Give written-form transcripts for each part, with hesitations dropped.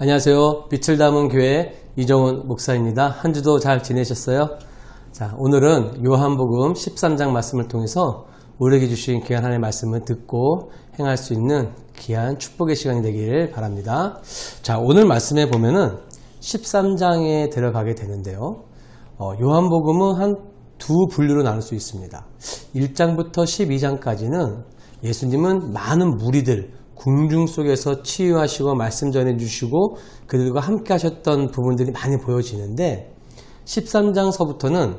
안녕하세요. 빛을 담은 교회 이정훈 목사입니다. 한 주도 잘 지내셨어요? 자, 오늘은 요한복음 13장 말씀을 통해서 우리에게 주신 귀한 하나님의 말씀을 듣고 행할 수 있는 귀한 축복의 시간이 되기를 바랍니다. 자, 오늘 말씀에 보면은 13장에 들어가게 되는데요. 요한복음은 한 두 분류로 나눌 수 있습니다. 1장부터 12장까지는 예수님은 많은 무리들, 궁중 속에서 치유하시고 말씀 전해주시고 그들과 함께 하셨던 부분들이 많이 보여지는데 13장서부터는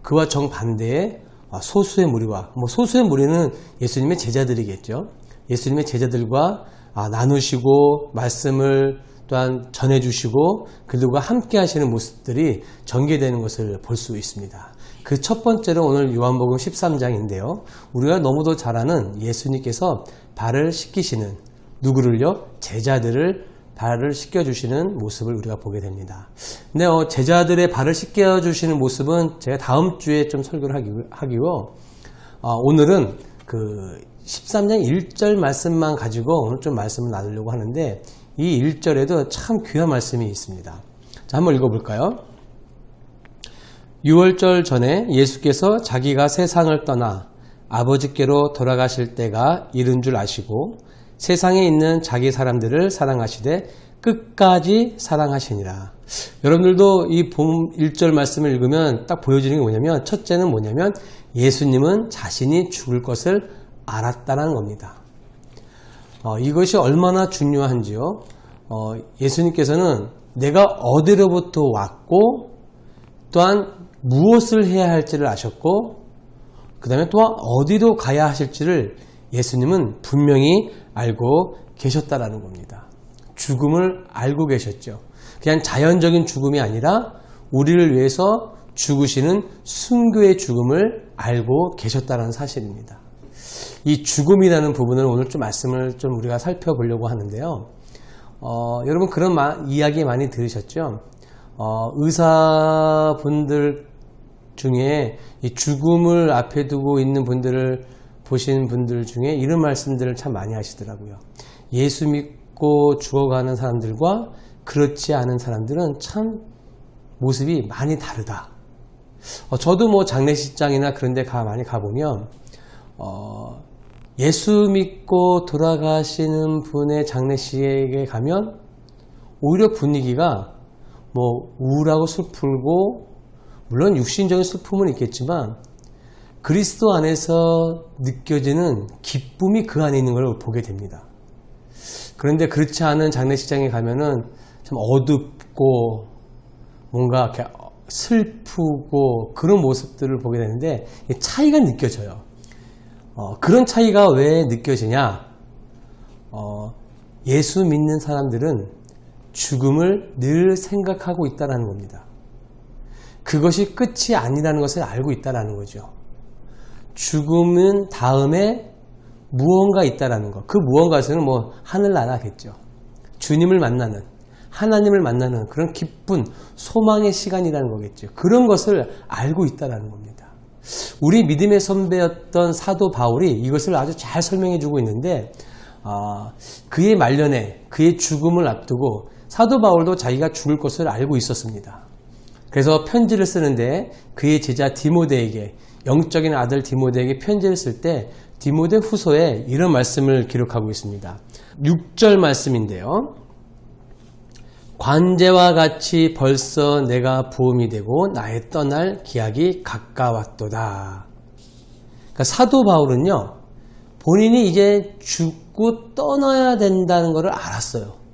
그와 정반대의 소수의 무리와 소수의 무리는 예수님의 제자들이겠죠. 예수님의 제자들과 나누시고 말씀을 또한 전해주시고 그들과 함께 하시는 모습들이 전개되는 것을 볼 수 있습니다. 그 첫 번째로 오늘 요한복음 13장인데요. 우리가 너무도 잘 아는 예수님께서 발을 씻기시는 누구를요? 제자들을 발을 씻겨주시는 모습을 우리가 보게 됩니다. 근데 제자들의 발을 씻겨주시는 모습은 제가 다음 주에 좀 설교를 하기로 오늘은 그 13장 1절 말씀만 가지고 오늘 좀 말씀을 나누려고 하는데 이 1절에도 참 귀한 말씀이 있습니다. 자, 한번 읽어볼까요? 6월절 전에 예수께서 자기가 세상을 떠나 아버지께로 돌아가실 때가 이른 줄 아시고 세상에 있는 자기 사람들을 사랑하시되 끝까지 사랑하시니라. 여러분들도 이 봄 1절 말씀을 읽으면 딱 보여지는 게 뭐냐면 첫째는 뭐냐면 예수님은 자신이 죽을 것을 알았다는 겁니다. 이것이 얼마나 중요한지요. 예수님께서는 내가 어디로부터 왔고 또한 무엇을 해야 할지를 아셨고 그 다음에 또한 어디로 가야 하실지를 예수님은 분명히 알고 계셨다라는 겁니다. 죽음을 알고 계셨죠. 그냥 자연적인 죽음이 아니라 우리를 위해서 죽으시는 순교의 죽음을 알고 계셨다는 사실입니다. 이 죽음이라는 부분을 오늘 좀 말씀을 좀 우리가 살펴보려고 하는데요. 여러분 그런 이야기 많이 들으셨죠? 의사분들 중에 이 죽음을 앞에 두고 있는 분들을 보신 분들 중에 이런 말씀들을 참 많이 하시더라고요. 예수 믿고 죽어가는 사람들과 그렇지 않은 사람들은 참 모습이 많이 다르다. 저도 뭐 장례식장이나 그런 데 많이 가보면 예수 믿고 돌아가시는 분의 장례식에 가면 오히려 분위기가 뭐 우울하고 슬프고 물론 육신적인 슬픔은 있겠지만 그리스도 안에서 느껴지는 기쁨이 그 안에 있는 걸 보게 됩니다. 그런데 그렇지 않은 장례식장에 가면은 참 어둡고 뭔가 이렇게 슬프고 그런 모습들을 보게 되는데 차이가 느껴져요. 그런 차이가 왜 느껴지냐? 예수 믿는 사람들은 죽음을 늘 생각하고 있다는 겁니다. 그것이 끝이 아니라는 것을 알고 있다는 거죠. 죽음은 다음에 무언가 있다는 것. 그 무언가에서는 뭐 하늘나라겠죠. 주님을 만나는, 하나님을 만나는 그런 기쁜 소망의 시간이라는 거겠죠. 그런 것을 알고 있다는 겁니다. 우리 믿음의 선배였던 사도 바울이 이것을 아주 잘 설명해 주고 있는데 그의 말년에 그의 죽음을 앞두고 사도 바울도 자기가 죽을 것을 알고 있었습니다. 그래서 편지를 쓰는데 그의 제자 디모데에게 영적인 아들 디모데에게 편지를 쓸 때 디모데 후서에 이런 말씀을 기록하고 있습니다. 6절 말씀인데요. 관제와 같이 벌써 내가 부음이 되고 나의 떠날 기약이 가까웠도다. 그러니까 사도 바울은요. 본인이 이제 죽고 떠나야 된다는 것을 알았어요.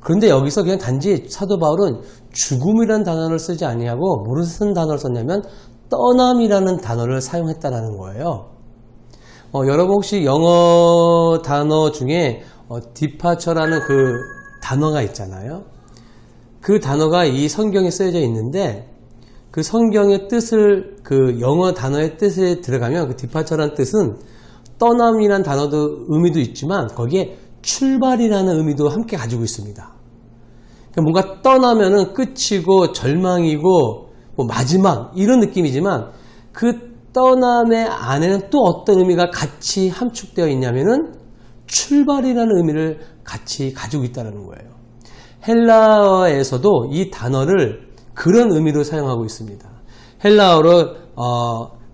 그런데 여기서 그냥 단지 사도 바울은 죽음이라는 단어를 쓰지 아니하고 무슨 단어를 썼냐면 떠남이라는 단어를 사용했다는 거예요. 여러분 혹시 영어 단어 중에 departure라는 그 단어가 있잖아요. 그 단어가 이 성경에 쓰여져 있는데 그 성경의 뜻을 그 영어 단어의 뜻에 들어가면 그 departure라는 뜻은 떠남이라는 단어도 의미도 있지만 거기에 출발이라는 의미도 함께 가지고 있습니다. 뭔가 떠나면은 끝이고 절망이고 뭐 마지막 이런 느낌이지만 그 떠남의 안에는 또 어떤 의미가 같이 함축되어 있냐면은 출발이라는 의미를 같이 가지고 있다는 거예요. 헬라어에서도 이 단어를 그런 의미로 사용하고 있습니다. 헬라어로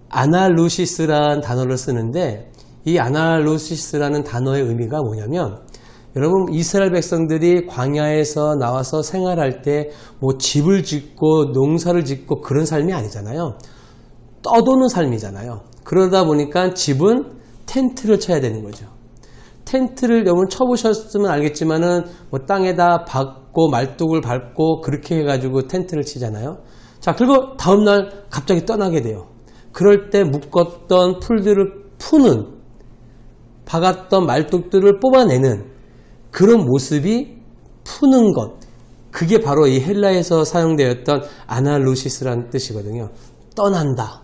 아날루시스라는 단어를 쓰는데 이 아날루시스라는 단어의 의미가 뭐냐면 여러분 이스라엘 백성들이 광야에서 나와서 생활할 때 뭐 집을 짓고 농사를 짓고 그런 삶이 아니잖아요. 떠도는 삶이잖아요. 그러다 보니까 집은 텐트를 쳐야 되는 거죠. 텐트를 여러분 쳐보셨으면 알겠지만은 뭐 땅에다 박고 말뚝을 밟고 그렇게 해가지고 텐트를 치잖아요. 자, 그리고 다음날 갑자기 떠나게 돼요. 그럴 때 묶었던 풀들을 푸는, 박았던 말뚝들을 뽑아내는 그런 모습이 푸는 것. 그게 바로 이 헬라에서 사용되었던 아날루시스라는 뜻이거든요. 떠난다.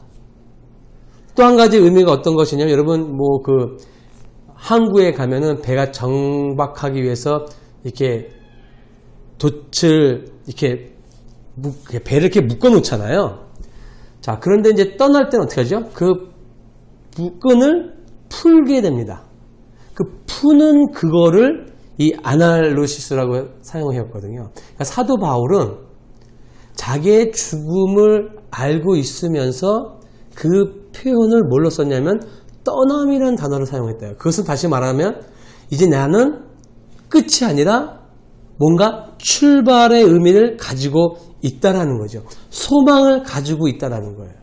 또 한 가지 의미가 어떤 것이냐면 여러분 뭐 그 항구에 가면은 배가 정박하기 위해서 이렇게 돛을 이렇게 배를 이렇게 묶어 놓잖아요. 자, 그런데 이제 떠날 때는 어떻게 하죠? 그 끈을 풀게 됩니다. 그 푸는 그거를 이 아날루시스라고 사용했거든요. 그러니까 사도 바울은 자기의 죽음을 알고 있으면서 그 표현을 뭘로 썼냐면 떠남이라는 단어를 사용했대요. 그것은 다시 말하면 이제 나는 끝이 아니라 뭔가 출발의 의미를 가지고 있다라는 거죠. 소망을 가지고 있다라는 거예요.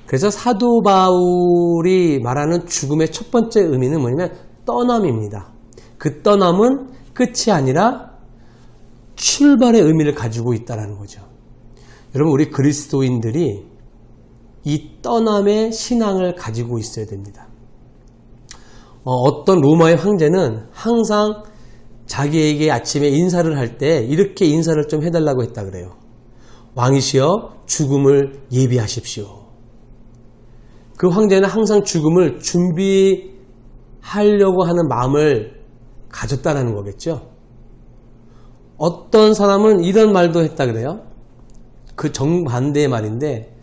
그래서 사도 바울이 말하는 죽음의 첫 번째 의미는 뭐냐면 떠남입니다. 그 떠남은 끝이 아니라 출발의 의미를 가지고 있다는 거죠. 여러분 우리 그리스도인들이 이 떠남의 신앙을 가지고 있어야 됩니다. 어떤 로마의 황제는 항상 자기에게 아침에 인사를 할 때 이렇게 인사를 좀 해달라고 했다 그래요. 왕이시여 죽음을 예비하십시오. 그 황제는 항상 죽음을 준비하려고 하는 마음을 가졌다는 거겠죠. 어떤 사람은 이런 말도 했다 그래요. 그 정반대의 말인데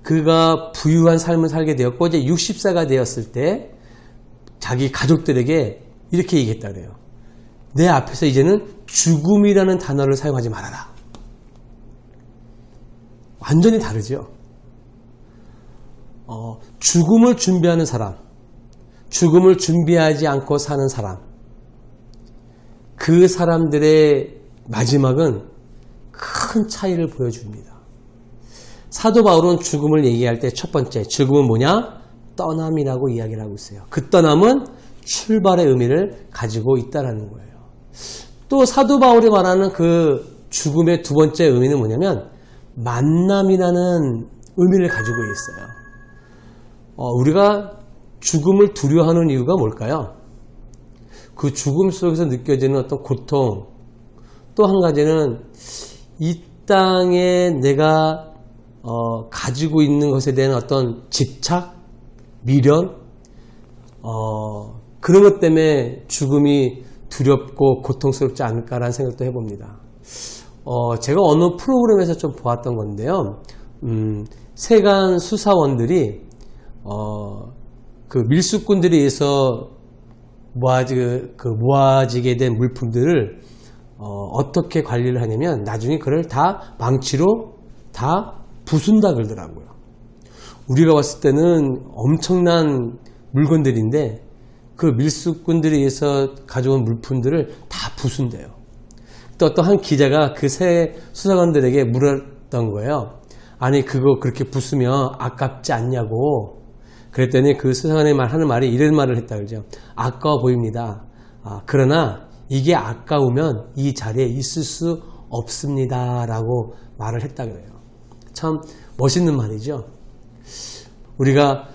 그가 부유한 삶을 살게 되었고 이제 60세가 되었을 때 자기 가족들에게 이렇게 얘기했다 그래요. 내 앞에서 이제는 죽음이라는 단어를 사용하지 말아라. 완전히 다르죠. 죽음을 준비하는 사람, 죽음을 준비하지 않고 사는 사람, 그 사람들의 마지막은 큰 차이를 보여줍니다. 사도 바울은 죽음을 얘기할 때 첫 번째, 죽음은 뭐냐? 떠남이라고 이야기를 하고 있어요. 그 떠남은 출발의 의미를 가지고 있다는 거예요. 또 사도 바울이 말하는 그 죽음의 두 번째 의미는 뭐냐면 만남이라는 의미를 가지고 있어요. 우리가 죽음을 두려워하는 이유가 뭘까요? 그 죽음 속에서 느껴지는 어떤 고통, 또 한 가지는 이 땅에 내가 가지고 있는 것에 대한 어떤 집착, 미련, 그런 것 때문에 죽음이 두렵고 고통스럽지 않을까라는 생각도 해봅니다. 제가 어느 프로그램에서 좀 보았던 건데요. 세관 수사원들이 그 밀수꾼들에 의해서 모아지게 된 물품들을 어떻게 관리를 하냐면 나중에 그걸 다 망치로 다 부순다 그러더라고요. 우리가 봤을 때는 엄청난 물건들인데 그 밀수꾼들에 의해서 가져온 물품들을 다 부순대요. 또 어떤 한 기자가 그 세 수사관들에게 물었던 거예요. 아니 그거 그렇게 부수면 아깝지 않냐고. 그랬더니 그 수사관이 하는 말이 이런 말을 했다 그러죠. 아까워 보입니다. 그러나 이게 아까우면 이 자리에 있을 수 없습니다 라고 말을 했다 그래요. 참 멋있는 말이죠. 우리가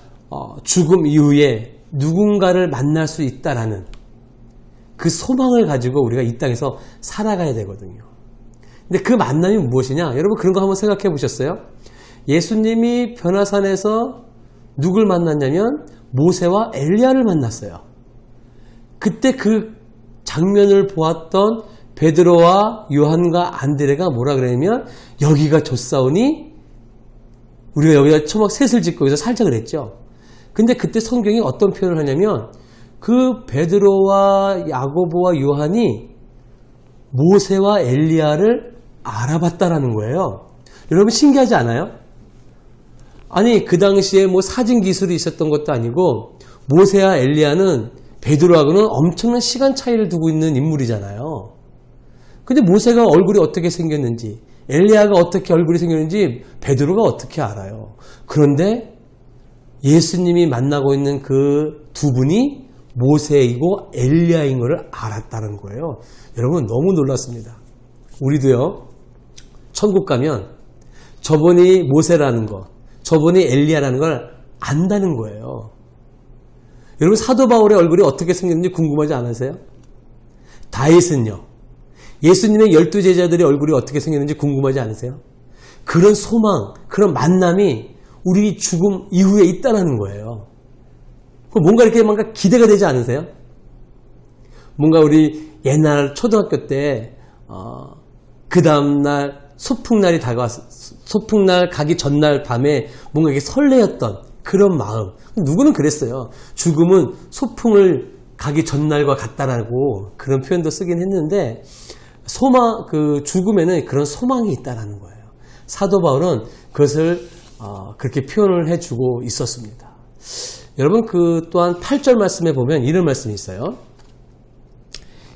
죽음 이후에 누군가를 만날 수 있다라는 그 소망을 가지고 우리가 이 땅에서 살아가야 되거든요. 근데 그 만남이 무엇이냐? 여러분 그런 거 한번 생각해 보셨어요? 예수님이 변화산에서 누굴 만났냐면 모세와 엘리야를 만났어요. 그때 그 장면을 보았던 베드로와 요한과 안드레가 뭐라 그러냐면 여기가 좋사오니 우리가 여기다 초막 셋을 짓고 여기서 살자 그랬죠. 근데 그때 성경이 어떤 표현을 하냐면 그 베드로와 야고보와 요한이 모세와 엘리야를 알아봤다라는 거예요. 여러분 신기하지 않아요? 아니 그 당시에 뭐 사진 기술이 있었던 것도 아니고 모세와 엘리야는 베드로하고는 엄청난 시간 차이를 두고 있는 인물이잖아요. 근데 모세가 얼굴이 어떻게 생겼는지 엘리야가 어떻게 얼굴이 생겼는지 베드로가 어떻게 알아요. 그런데 예수님이 만나고 있는 그 두 분이 모세이고 엘리야인 것을 알았다는 거예요. 여러분 너무 놀랐습니다. 우리도요 천국 가면 저분이 모세라는 거 저분이 엘리야라는 걸 안다는 거예요. 여러분 사도 바울의 얼굴이 어떻게 생겼는지 궁금하지 않으세요? 다윗은요. 예수님의 12제자들의 얼굴이 어떻게 생겼는지 궁금하지 않으세요? 그런 소망, 그런 만남이 우리 죽음 이후에 있다는 거예요. 뭔가 이렇게 뭔가 기대가 되지 않으세요? 뭔가 우리 옛날 초등학교 때 그 다음날 소풍날이 다가왔어. 소풍날 가기 전날 밤에 뭔가 이렇게 설레었던 그런 마음. 누구는 그랬어요. 죽음은 소풍을 가기 전날과 같다라고 그런 표현도 쓰긴 했는데 소망, 그 죽음에는 그런 소망이 있다라는 거예요. 사도 바울은 그것을 그렇게 표현을 해주고 있었습니다. 여러분 그 또한 8절 말씀에 보면 이런 말씀이 있어요.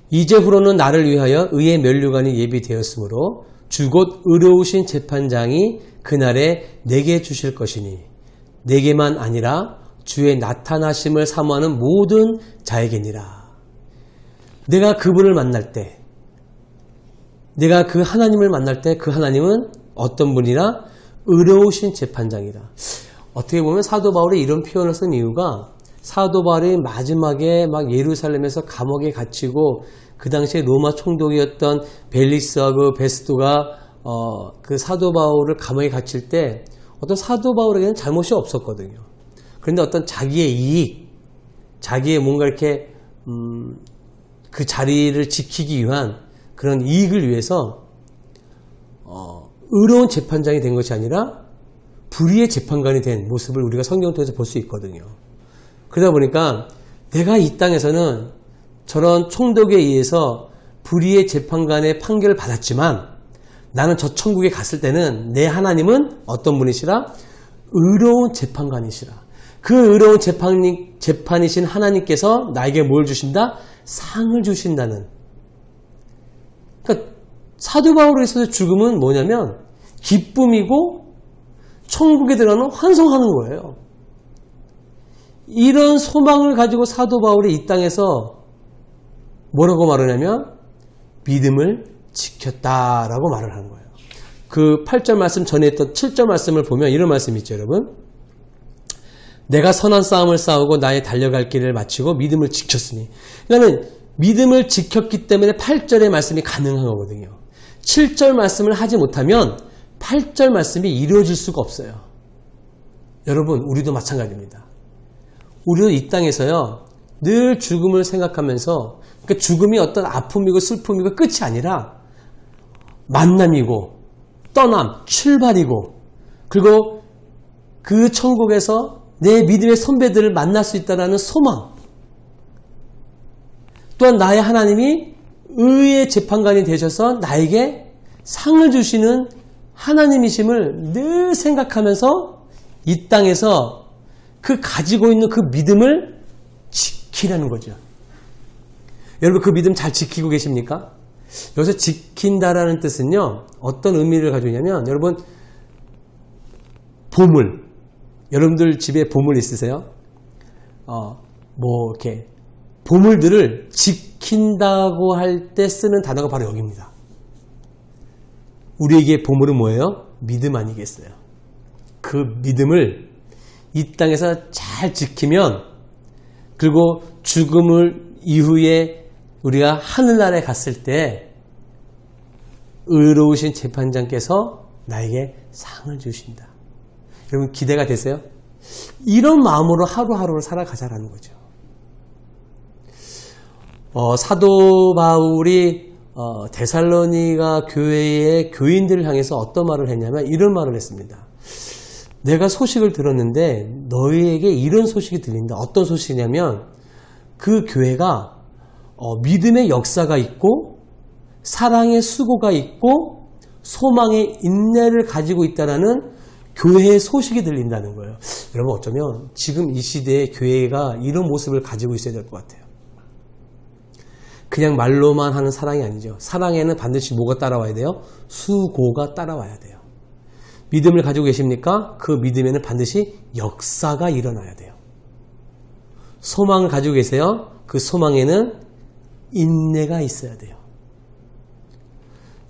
이제후로는 나를 위하여 의의 면류관이 예비되었으므로 주 곧 의로우신 재판장이 그날에 내게 주실 것이니 내게만 아니라 주의 나타나심을 사모하는 모든 자에게니라. 내가 그분을 만날 때 내가 그 하나님을 만날 때 그 하나님은 어떤 분이라? 의로우신 재판장이라. 어떻게 보면 사도 바울이 이런 표현을 쓴 이유가 사도 바울이 마지막에 막 예루살렘에서 감옥에 갇히고 그 당시에 로마 총독이었던 벨릭스하고 베스도가 그 사도 바울을 감옥에 갇힐 때 어떤 사도 바울에게는 잘못이 없었거든요. 그런데 어떤 자기의 이익, 자기의 뭔가 이렇게 그 자리를 지키기 위한 그런 이익을 위해서 의로운 재판장이 된 것이 아니라 불의의 재판관이 된 모습을 우리가 성경을 통해서 볼 수 있거든요. 그러다 보니까 내가 이 땅에서는 저런 총독에 의해서 불의의 재판관의 판결을 받았지만 나는 저 천국에 갔을 때는 내 하나님은 어떤 분이시라? 의로운 재판관이시라. 그 의로운 재판이신 하나님께서 나에게 뭘 주신다? 상을 주신다는. 그러니까 사도 바울에 있어서 죽음은 뭐냐면 기쁨이고 천국에 들어가는 환송하는 거예요. 이런 소망을 가지고 사도 바울이 이 땅에서 뭐라고 말하냐면 믿음을 지켰다라고 말을 하는 거예요. 그 8절 말씀 전에 했던 7절 말씀을 보면 이런 말씀이 있죠, 여러분. 내가 선한 싸움을 싸우고 나의 달려갈 길을 마치고 믿음을 지켰으니. 그러니까 믿음을 지켰기 때문에 8절의 말씀이 가능한 거거든요. 7절 말씀을 하지 못하면 8절 말씀이 이루어질 수가 없어요. 여러분 우리도 마찬가지입니다. 우리도 이 땅에서요 늘 죽음을 생각하면서 그러니까 죽음이 어떤 아픔이고 슬픔이고 끝이 아니라 만남이고 떠남, 출발이고 그리고 그 천국에서 내 믿음의 선배들을 만날 수 있다는 소망, 또한 나의 하나님이 의의 재판관이 되셔서 나에게 상을 주시는 하나님이심을 늘 생각하면서 이 땅에서 그 가지고 있는 그 믿음을 지키라는 거죠. 여러분 그 믿음 잘 지키고 계십니까? 여기서 지킨다라는 뜻은요 어떤 의미를 가지고 있냐면 여러분 보물, 여러분들 집에 보물 있으세요? 뭐 이렇게 보물들을 지킨다고 할 때 쓰는 단어가 바로 여기입니다. 우리에게 보물은 뭐예요? 믿음 아니겠어요? 그 믿음을 이 땅에서 잘 지키면 그리고 죽음을 이후에 우리가 하늘나라에 갔을 때 의로우신 재판장께서 나에게 상을 주신다. 여러분 기대가 되세요? 이런 마음으로 하루하루를 살아가자라는 거죠. 사도 바울이 데살로니가 교회의 교인들을 향해서 어떤 말을 했냐면 이런 말을 했습니다. 내가 소식을 들었는데 너희에게 이런 소식이 들린다. 어떤 소식이냐면 그 교회가 믿음의 역사가 있고 사랑의 수고가 있고 소망의 인내를 가지고 있다는 교회의 소식이 들린다는 거예요. 여러분 어쩌면 지금 이 시대에 교회가 이런 모습을 가지고 있어야 될 것 같아요. 그냥 말로만 하는 사랑이 아니죠. 사랑에는 반드시 뭐가 따라와야 돼요? 수고가 따라와야 돼요. 믿음을 가지고 계십니까? 그 믿음에는 반드시 역사가 일어나야 돼요. 소망을 가지고 계세요? 그 소망에는 인내가 있어야 돼요.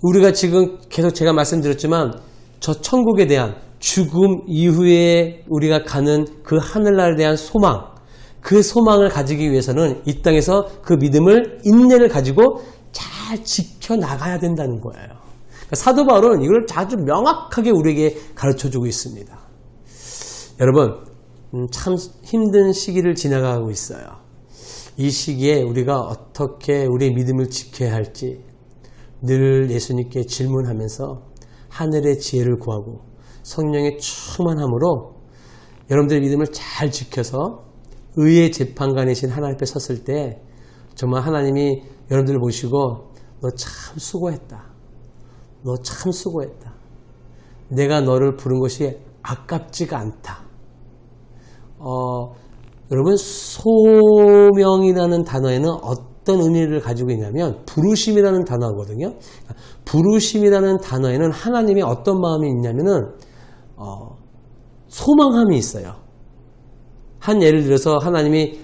우리가 지금 계속 제가 말씀드렸지만 저 천국에 대한 죽음 이후에 우리가 가는 그 하늘나라에 대한 소망, 그 소망을 가지기 위해서는 이 땅에서 그 믿음을, 인내를 가지고 잘 지켜나가야 된다는 거예요. 그러니까 사도 바울은 이걸 아주 명확하게 우리에게 가르쳐주고 있습니다. 여러분, 참 힘든 시기를 지나가고 있어요. 이 시기에 우리가 어떻게 우리의 믿음을 지켜야 할지 늘 예수님께 질문하면서 하늘의 지혜를 구하고 성령의 충만함으로 여러분들의 믿음을 잘 지켜서 의의 재판관이신 하나님 앞에 섰을 때 정말 하나님이 여러분들을 보시고 너 참 수고했다. 너 참 수고했다. 내가 너를 부른 것이 아깝지가 않다. 여러분 소명이라는 단어에는 어떤 의미를 가지고 있냐면 부르심이라는 단어거든요. 부르심이라는 단어에는 하나님의 어떤 마음이 있냐면은 소망함이 있어요. 한 예를 들어서 하나님이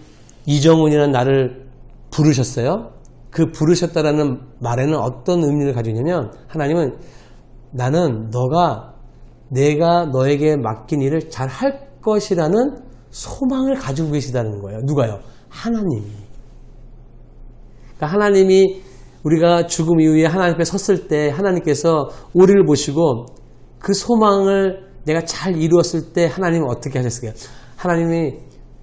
이정훈이라는 나를 부르셨어요. 그 부르셨다라는 말에는 어떤 의미를 가지고 있냐면 하나님은 나는 내가 너에게 맡긴 일을 잘 할 것이라는 소망을 가지고 계시다는 거예요. 누가요? 하나님이. 그러니까 하나님이 우리가 죽음 이후에 하나님 앞에 섰을 때 하나님께서 우리를 보시고 그 소망을 내가 잘 이루었을 때 하나님은 어떻게 하셨을까요? 하나님이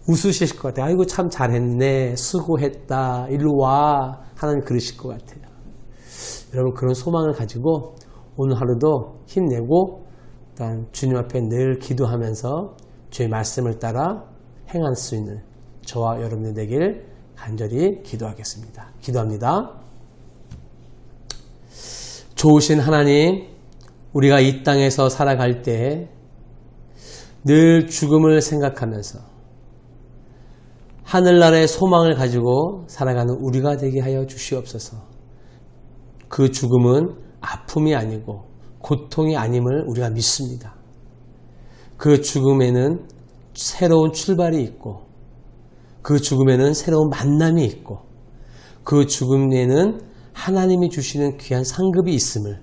웃으실 것 같아요. 아이고 참 잘했네. 수고했다. 일로 와. 하나님 그러실 것 같아요. 여러분 그런 소망을 가지고 오늘 하루도 힘내고 일단 주님 앞에 늘 기도하면서 주의 말씀을 따라 행할 수 있는 저와 여러분들 되길 간절히 기도하겠습니다. 기도합니다. 좋으신 하나님, 우리가 이 땅에서 살아갈 때 늘 죽음을 생각하면서 하늘나라의 소망을 가지고 살아가는 우리가 되게 하여 주시옵소서. 그 죽음은 아픔이 아니고 고통이 아님을 우리가 믿습니다. 그 죽음에는 새로운 출발이 있고 그 죽음에는 새로운 만남이 있고 그 죽음에는 하나님이 주시는 귀한 상급이 있음을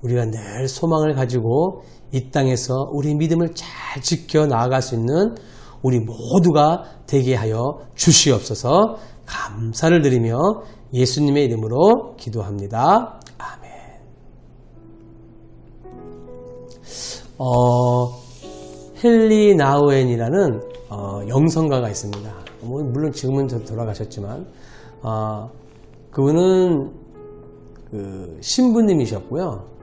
우리가 늘 소망을 가지고 이 땅에서 우리 믿음을 잘 지켜 나아갈 수 있는 우리 모두가 되게 하여 주시옵소서. 감사를 드리며 예수님의 이름으로 기도합니다. 아멘. 헨리 나우엔이라는 영성가가 있습니다. 물론 지금은 돌아가셨지만 그분은 신부님이셨고요.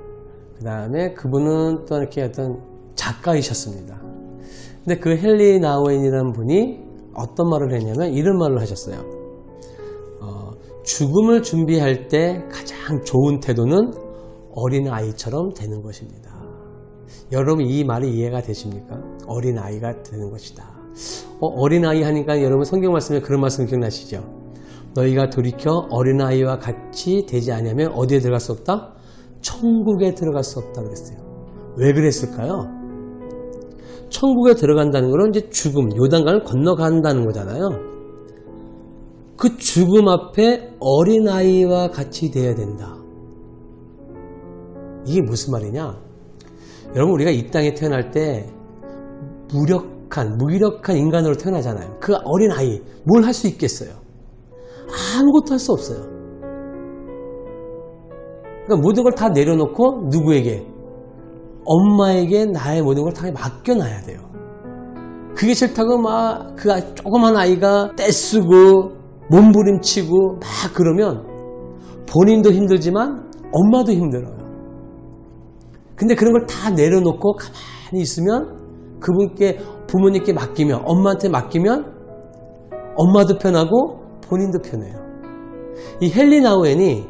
그 다음에 그분은 또 이렇게 어떤 작가이셨습니다. 근데 그 헨리 나우엔이라는 분이 어떤 말을 했냐면 이런 말을 하셨어요. 죽음을 준비할 때 가장 좋은 태도는 어린아이처럼 되는 것입니다. 여러분 이 말이 이해가 되십니까? 어린아이가 되는 것이다. 어린아이 하니까 여러분 성경 말씀에 그런 말씀 기억나시죠? 너희가 돌이켜 어린아이와 같이 되지 않으면 어디에 들어갈 수 없다? 천국에 들어갈 수 없다 그랬어요. 왜 그랬을까요? 천국에 들어간다는 것은 이제 죽음, 요단강을 건너간다는 거잖아요. 그 죽음 앞에 어린아이와 같이 되어야 된다. 이게 무슨 말이냐? 여러분 우리가 이 땅에 태어날 때 무기력한 인간으로 태어나잖아요. 그 어린아이 뭘 할 수 있겠어요? 아무것도 할 수 없어요. 그러니까 모든 걸 다 내려놓고 누구에게? 엄마에게 나의 모든 걸 다 맡겨놔야 돼요. 그게 싫다고 막 그 조그만 아이가 떼쓰고 몸부림치고 막 그러면 본인도 힘들지만 엄마도 힘들어요. 근데 그런 걸 다 내려놓고 가만히 있으면 그분께 부모님께 맡기면 엄마한테 맡기면 엄마도 편하고 본인도 편해요. 이 헨리 나우엔이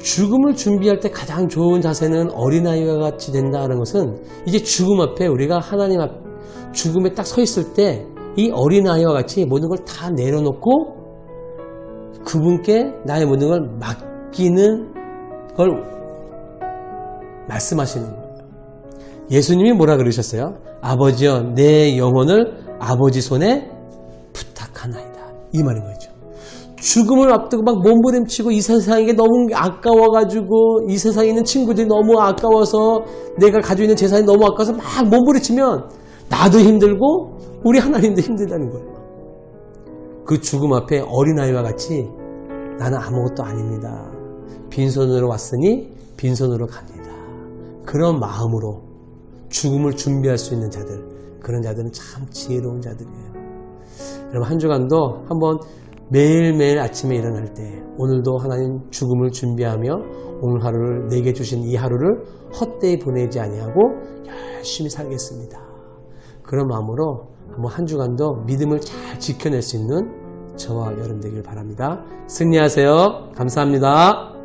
죽음을 준비할 때 가장 좋은 자세는 어린아이와 같이 된다는 것은 이제 죽음 앞에 우리가 하나님 앞 죽음에 딱 서 있을 때 이 어린아이와 같이 모든 걸 다 내려놓고 그분께 나의 모든 걸 맡기는 걸 말씀하시는 거예요. 예수님이 뭐라 그러셨어요? 아버지여 내 영혼을 아버지 손에 부탁하나이다. 이 말인 거죠. 죽음을 앞두고 막 몸부림치고 이 세상에 너무 아까워가지고 이 세상에 있는 친구들이 너무 아까워서 내가 가지고 있는 재산이 너무 아까워서 막 몸부림치면 나도 힘들고 우리 하나님도 힘들다는 거예요. 그 죽음 앞에 어린아이와 같이 나는 아무것도 아닙니다. 빈손으로 왔으니 빈손으로 갑니다. 그런 마음으로 죽음을 준비할 수 있는 자들, 그런 자들은 참 지혜로운 자들이에요. 여러분 한 주간도 한번 매일매일 아침에 일어날 때 오늘도 하나님 죽음을 준비하며 오늘 하루를 내게 주신 이 하루를 헛되이 보내지 아니하고 열심히 살겠습니다. 그런 마음으로 한번 한 주간도 믿음을 잘 지켜낼 수 있는 저와 여러분 되길 바랍니다. 승리하세요. 감사합니다.